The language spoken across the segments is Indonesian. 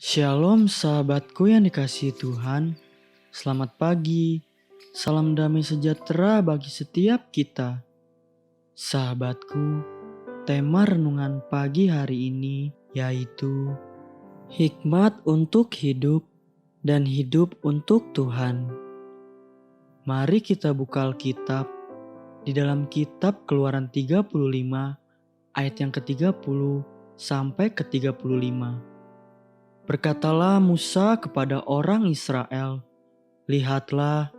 Shalom sahabatku yang dikasihi Tuhan, selamat pagi, salam damai sejahtera bagi setiap kita. Sahabatku, tema renungan pagi hari ini yaitu hikmat untuk hidup dan hidup untuk Tuhan. Mari kita buka Alkitab di dalam kitab Keluaran 35 ayat yang ke-30 sampai ke-35. Berkatalah Musa kepada orang Israel, "Lihatlah,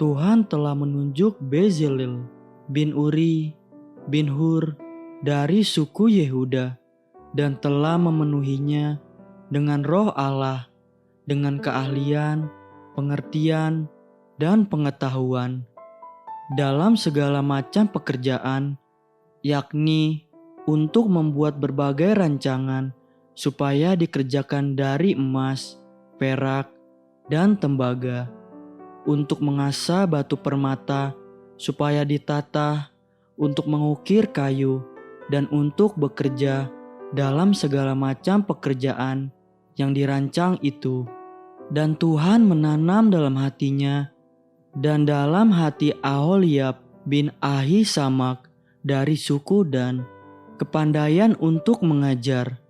Tuhan telah menunjuk Bezalel bin Uri bin Hur dari suku Yehuda dan telah memenuhinya dengan roh Allah, dengan keahlian, pengertian, dan pengetahuan dalam segala macam pekerjaan, yakni untuk membuat berbagai rancangan supaya dikerjakan dari emas, perak, dan tembaga, untuk mengasah batu permata supaya ditata, untuk mengukir kayu, dan untuk bekerja dalam segala macam pekerjaan yang dirancang itu. Dan Tuhan menanam dalam hatinya dan dalam hati Aholiab bin Ahisamak dari suku Dan kepandaian untuk mengajar.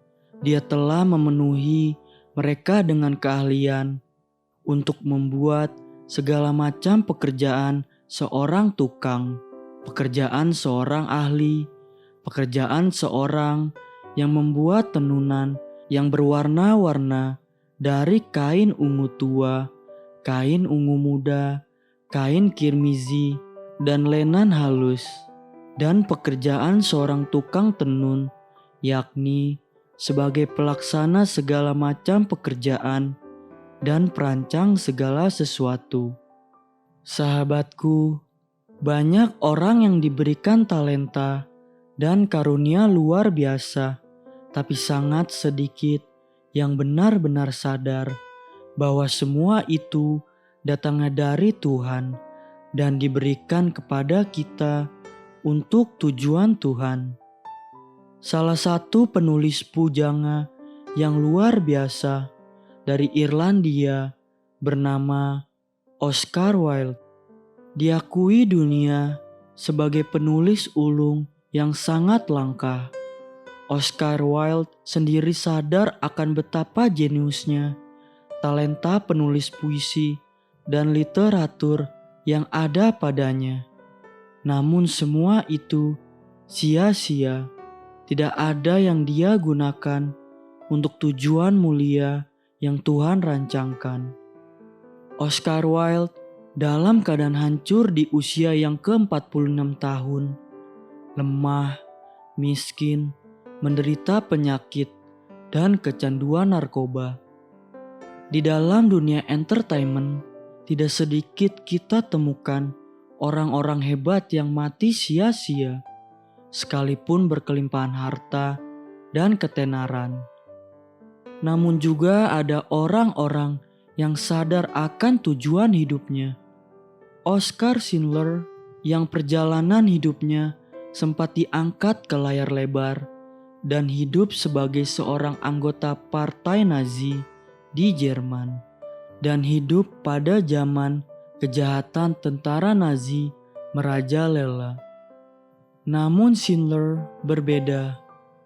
Dia telah memenuhi mereka dengan keahlian untuk membuat segala macam pekerjaan seorang tukang, pekerjaan seorang ahli, pekerjaan seorang yang membuat tenunan yang berwarna-warna dari kain ungu tua, kain ungu muda, kain kirmizi, dan lenan halus, dan pekerjaan seorang tukang tenun, yakni sebagai pelaksana segala macam pekerjaan dan perancang segala sesuatu. Sahabatku, banyak orang yang diberikan talenta dan karunia luar biasa, tapi sangat sedikit yang benar-benar sadar bahwa semua itu datangnya dari Tuhan dan diberikan kepada kita untuk tujuan Tuhan. Salah satu penulis pujangga yang luar biasa dari Irlandia bernama Oscar Wilde diakui dunia sebagai penulis ulung yang sangat langka. Oscar Wilde sendiri sadar akan betapa jeniusnya talenta penulis puisi dan literatur yang ada padanya. Namun semua itu sia-sia. Tidak ada yang dia gunakan untuk tujuan mulia yang Tuhan rancangkan. Oscar Wilde dalam keadaan hancur di usia yang ke-46 tahun, lemah, miskin, menderita penyakit, dan kecanduan narkoba. Di dalam dunia entertainment, tidak sedikit kita temukan orang-orang hebat yang mati sia-sia, sekalipun berkelimpahan harta dan ketenaran. Namun juga ada orang-orang yang sadar akan tujuan hidupnya. Oskar Schindler yang perjalanan hidupnya sempat diangkat ke layar lebar dan hidup sebagai seorang anggota partai Nazi di Jerman dan hidup pada zaman kejahatan tentara Nazi merajalela. Namun Schindler berbeda.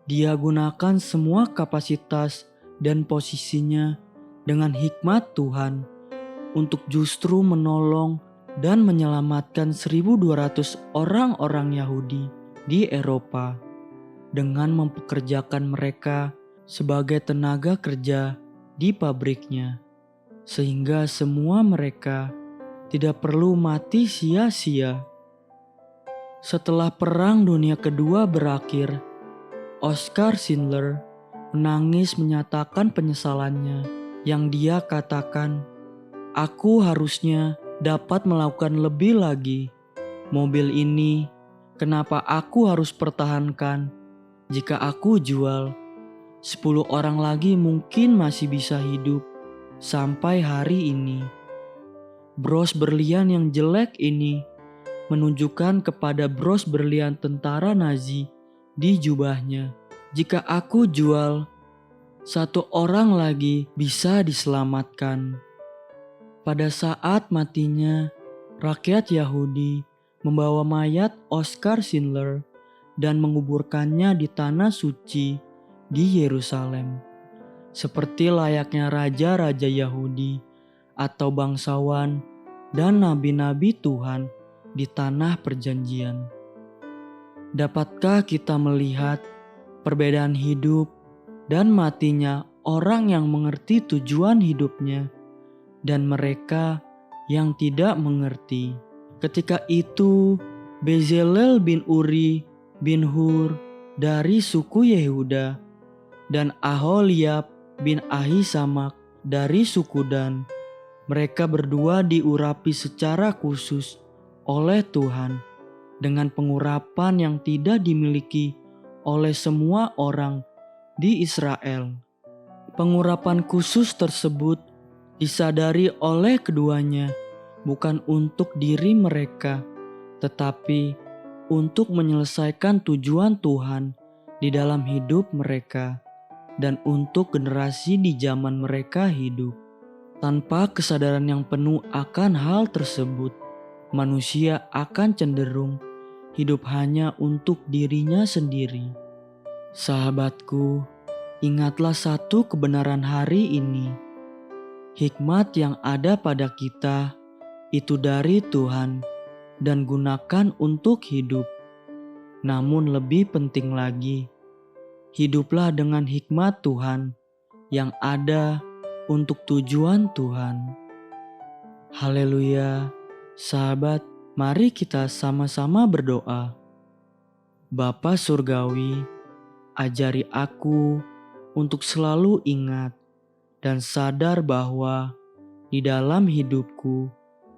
Dia gunakan semua kapasitas dan posisinya dengan hikmat Tuhan untuk justru menolong dan menyelamatkan 1.200 orang-orang Yahudi di Eropa dengan mempekerjakan mereka sebagai tenaga kerja di pabriknya, sehingga semua mereka tidak perlu mati sia-sia. Setelah Perang Dunia Kedua berakhir, Oskar Schindler menangis menyatakan penyesalannya yang dia katakan, "Aku harusnya dapat melakukan lebih lagi. Mobil ini, kenapa aku harus pertahankan? Jika aku jual, 10 orang lagi mungkin masih bisa hidup sampai hari ini. Bros berlian yang jelek ini menunjukkan kepada bros berlian tentara Nazi di jubahnya. Jika aku jual, satu orang lagi bisa diselamatkan. Pada saat matinya, rakyat Yahudi membawa mayat Oskar Schindler dan menguburkannya di tanah suci di Yerusalem. Seperti layaknya raja-raja Yahudi atau bangsawan dan nabi-nabi Tuhan di tanah perjanjian. Dapatkah kita melihat perbedaan hidup dan matinya orang yang mengerti tujuan hidupnya dan mereka yang tidak mengerti? Ketika itu, Bezalel bin Uri bin Hur dari suku Yehuda dan Aholiab bin Ahisamak dari suku Dan, mereka berdua diurapi secara khusus oleh Tuhan dengan pengurapan yang tidak dimiliki oleh semua orang di Israel. Pengurapan khusus tersebut disadari oleh keduanya bukan untuk diri mereka, tetapi untuk menyelesaikan tujuan Tuhan di dalam hidup mereka dan untuk generasi di zaman mereka hidup. Tanpa kesadaran yang penuh akan hal tersebut, manusia akan cenderung hidup hanya untuk dirinya sendiri. Sahabatku, ingatlah satu kebenaran hari ini. Hikmat yang ada pada kita itu dari Tuhan dan gunakan untuk hidup. Namun lebih penting lagi, hiduplah dengan hikmat Tuhan yang ada untuk tujuan Tuhan. Haleluya. Sahabat, mari kita sama-sama berdoa. Bapa Surgawi, ajari aku untuk selalu ingat dan sadar bahwa di dalam hidupku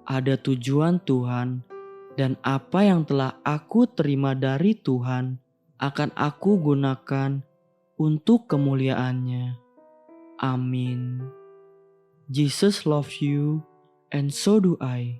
ada tujuan Tuhan dan apa yang telah aku terima dari Tuhan akan aku gunakan untuk kemuliaan-Nya. Amin. Jesus loves you and so do I.